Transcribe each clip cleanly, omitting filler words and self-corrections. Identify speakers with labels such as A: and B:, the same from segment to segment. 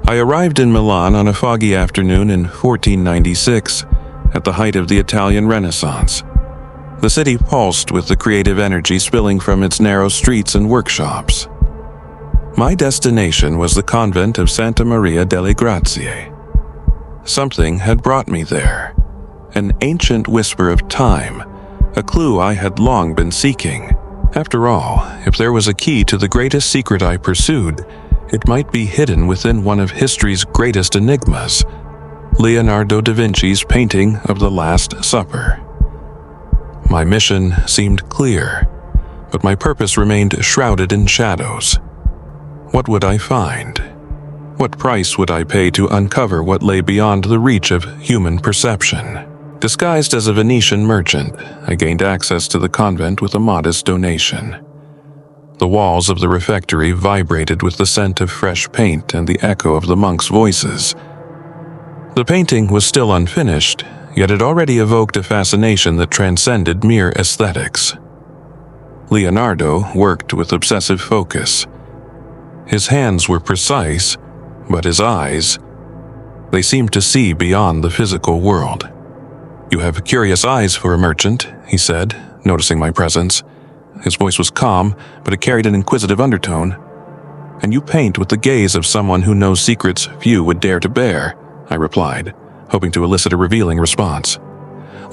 A: I arrived in Milan on a foggy afternoon in 1496, at the height of the Italian Renaissance. The city pulsed with the creative energy spilling from its narrow streets and workshops. My destination was the convent of Santa Maria delle Grazie. Something had brought me there, an ancient whisper of time, a clue I had long been seeking. After all, if there was a key to the greatest secret I pursued, it might be hidden within one of history's greatest enigmas, Leonardo da Vinci's painting of the Last Supper. My mission seemed clear, but my purpose remained shrouded in shadows. What would I find? What price would I pay to uncover what lay beyond the reach of human perception? Disguised as a Venetian merchant, I gained access to the convent with a modest donation. The walls of the refectory vibrated with the scent of fresh paint and the echo of the monks' voices. The painting was still unfinished, yet it already evoked a fascination that transcended mere aesthetics. Leonardo worked with obsessive focus. His hands were precise, but his eyes, they seemed to see beyond the physical world. "You have curious eyes for a merchant," he said, noticing my presence. His voice was calm, but it carried an inquisitive undertone. "And you paint with the gaze of someone who knows secrets few would dare to bear," I replied, hoping to elicit a revealing response.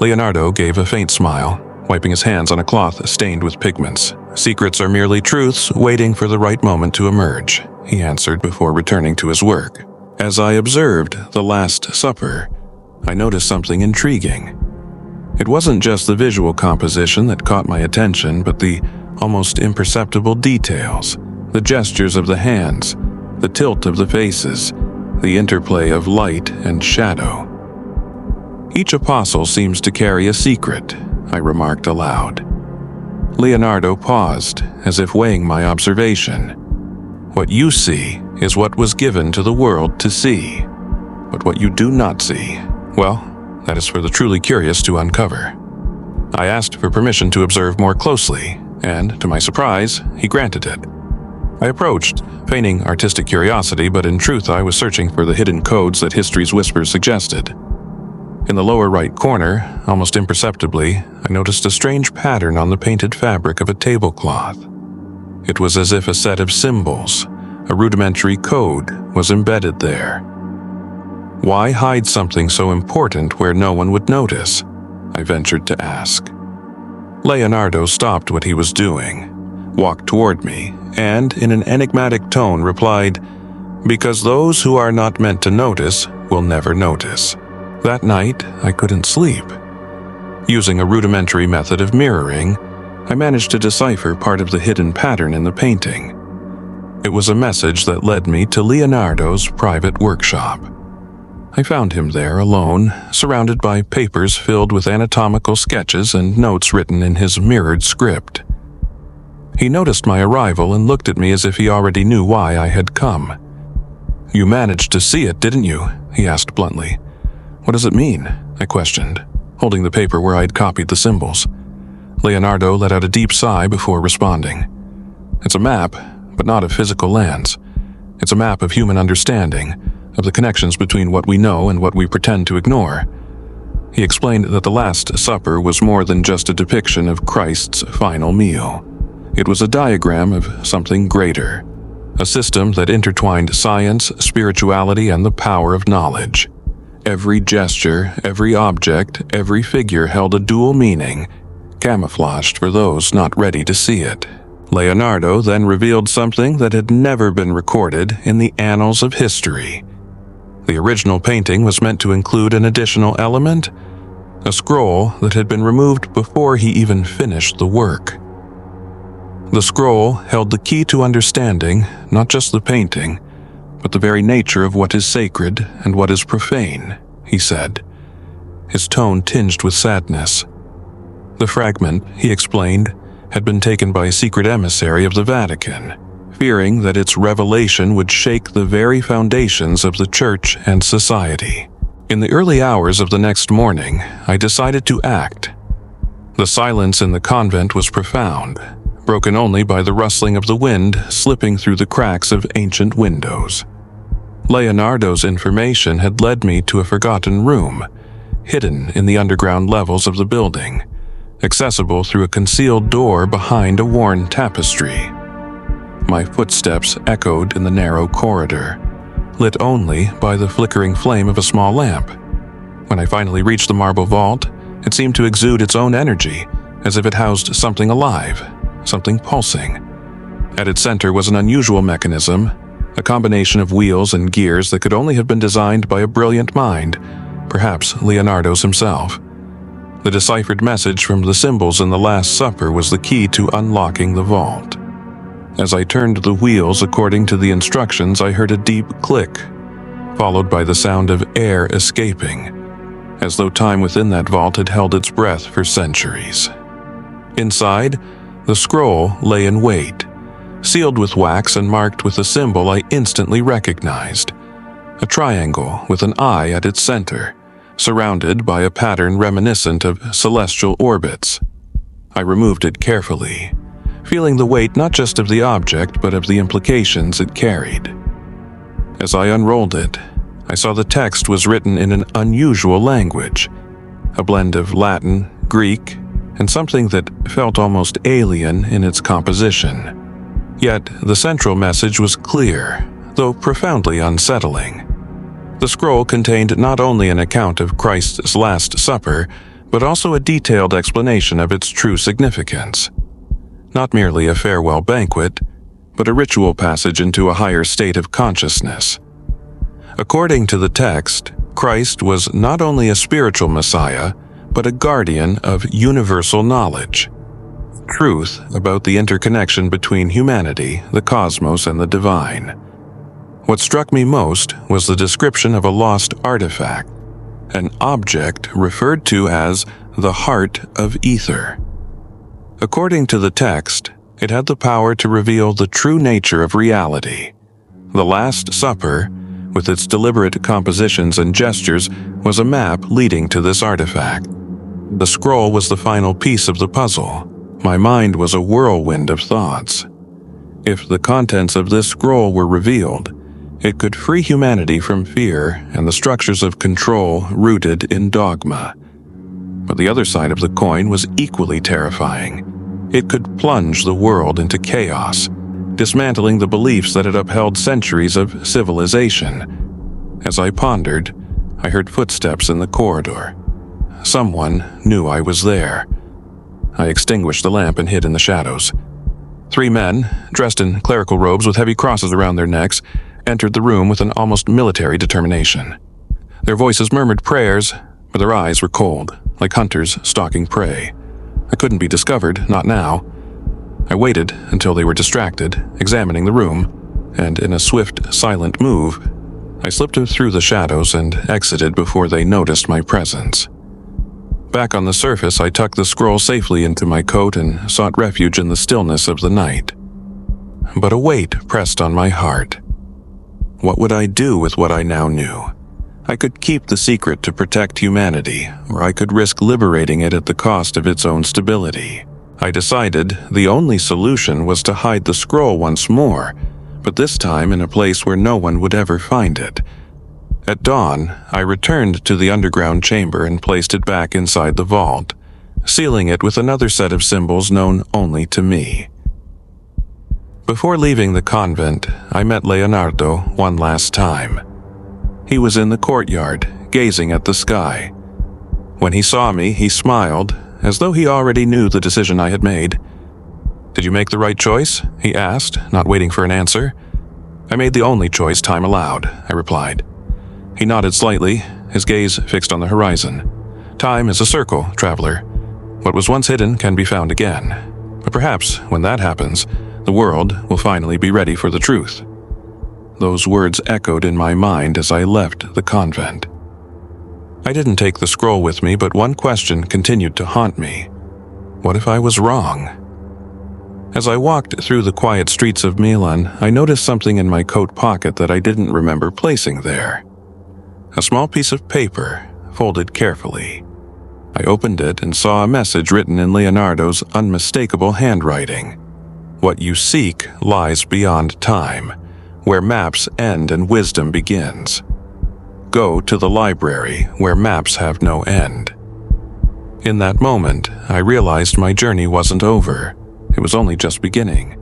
A: Leonardo gave a faint smile, wiping his hands on a cloth stained with pigments. "Secrets are merely truths waiting for the right moment to emerge," he answered before returning to his work. As I observed the Last Supper, I noticed something intriguing. It wasn't just the visual composition that caught my attention, but the almost imperceptible details, the gestures of the hands, the tilt of the faces, the interplay of light and shadow. "Each apostle seems to carry a secret," I remarked aloud. Leonardo paused, as if weighing my observation. "What you see is what was given to the world to see, but what you do not see, well, that is for the truly curious to uncover." I asked for permission to observe more closely, and, to my surprise, he granted it. I approached, feigning artistic curiosity, but in truth I was searching for the hidden codes that history's whispers suggested. In the lower right corner, almost imperceptibly, I noticed a strange pattern on the painted fabric of a tablecloth. It was as if a set of symbols, a rudimentary code, was embedded there. Why hide something so important where no one would notice? I ventured to ask. Leonardo stopped what he was doing, walked toward me, and, in an enigmatic tone, replied, "Because those who are not meant to notice will never notice." That night, I couldn't sleep. Using a rudimentary method of mirroring, I managed to decipher part of the hidden pattern in the painting. It was a message that led me to Leonardo's private workshop. I found him there alone, surrounded by papers filled with anatomical sketches and notes written in his mirrored script. He noticed my arrival and looked at me as if he already knew why I had come. "You managed to see it, didn't you?" he asked bluntly. "What does it mean?" I questioned, holding the paper where I had copied the symbols. Leonardo let out a deep sigh before responding. "It's a map, but not of physical lands. It's a map of human understanding, of the connections between what we know and what we pretend to ignore." He explained that the Last Supper was more than just a depiction of Christ's final meal. It was a diagram of something greater, a system that intertwined science, spirituality, and the power of knowledge. Every gesture, every object, every figure held a dual meaning, camouflaged for those not ready to see it. Leonardo then revealed something that had never been recorded in the annals of history. The original painting was meant to include an additional element, a scroll that had been removed before he even finished the work. The scroll held the key to understanding not just the painting, but the very nature of what is sacred and what is profane, he said, his tone tinged with sadness. The fragment, he explained, had been taken by a secret emissary of the Vatican, fearing that its revelation would shake the very foundations of the church and society. In the early hours of the next morning, I decided to act. The silence in the convent was profound, broken only by the rustling of the wind slipping through the cracks of ancient windows. Leonardo's information had led me to a forgotten room, hidden in the underground levels of the building, accessible through a concealed door behind a worn tapestry. My footsteps echoed in the narrow corridor, lit only by the flickering flame of a small lamp. When I finally reached the marble vault, it seemed to exude its own energy, as if it housed something alive, something pulsing. At its center was an unusual mechanism, a combination of wheels and gears that could only have been designed by a brilliant mind, perhaps Leonardo's himself. The deciphered message from the symbols in the Last Supper was the key to unlocking the vault. As I turned the wheels according to the instructions, I heard a deep click, followed by the sound of air escaping, as though time within that vault had held its breath for centuries. Inside, the scroll lay in wait, sealed with wax and marked with a symbol I instantly recognized, a triangle with an eye at its center, surrounded by a pattern reminiscent of celestial orbits. I removed it carefully, feeling the weight not just of the object but of the implications it carried. As I unrolled it, I saw the text was written in an unusual language, a blend of Latin, Greek, and something that felt almost alien in its composition. Yet the central message was clear, though profoundly unsettling. The scroll contained not only an account of Christ's Last Supper, but also a detailed explanation of its true significance. Not merely a farewell banquet, but a ritual passage into a higher state of consciousness. According to the text, Christ was not only a spiritual Messiah, but a guardian of universal knowledge, truth about the interconnection between humanity, the cosmos, and the divine. What struck me most was the description of a lost artifact, an object referred to as the Heart of Ether. According to the text, it had the power to reveal the true nature of reality. The Last Supper, with its deliberate compositions and gestures, was a map leading to this artifact. The scroll was the final piece of the puzzle. My mind was a whirlwind of thoughts. If the contents of this scroll were revealed, it could free humanity from fear and the structures of control rooted in dogma. But the other side of the coin was equally terrifying. It could plunge the world into chaos, dismantling the beliefs that had upheld centuries of civilization. As I pondered, I heard footsteps in the corridor. Someone knew I was there. I extinguished the lamp and hid in the shadows. 3 men, dressed in clerical robes with heavy crosses around their necks, entered the room with an almost military determination. Their voices murmured prayers, but their eyes were cold, like hunters stalking prey. I couldn't be discovered, not now. I waited until they were distracted, examining the room, and in a swift, silent move, I slipped through the shadows and exited before they noticed my presence. Back on the surface, I tucked the scroll safely into my coat and sought refuge in the stillness of the night. But a weight pressed on my heart. What would I do with what I now knew? I could keep the secret to protect humanity, or I could risk liberating it at the cost of its own stability. I decided the only solution was to hide the scroll once more, but this time in a place where no one would ever find it. At dawn, I returned to the underground chamber and placed it back inside the vault, sealing it with another set of symbols known only to me. Before leaving the convent, I met Leonardo one last time. He was in the courtyard, gazing at the sky. When he saw me, he smiled, as though he already knew the decision I had made. "Did you make the right choice?" he asked, not waiting for an answer. "I made the only choice time allowed," I replied. He nodded slightly, his gaze fixed on the horizon. "Time is a circle, traveler. What was once hidden can be found again. But perhaps, when that happens, the world will finally be ready for the truth." Those words echoed in my mind as I left the convent. I didn't take the scroll with me, but one question continued to haunt me. What if I was wrong? As I walked through the quiet streets of Milan, I noticed something in my coat pocket that I didn't remember placing there. A small piece of paper, folded carefully. I opened it and saw a message written in Leonardo's unmistakable handwriting. "What you seek lies beyond time. where maps end and wisdom begins. Go to the library, where maps have no end. In that moment, I realized my journey wasn't over. It was only just beginning.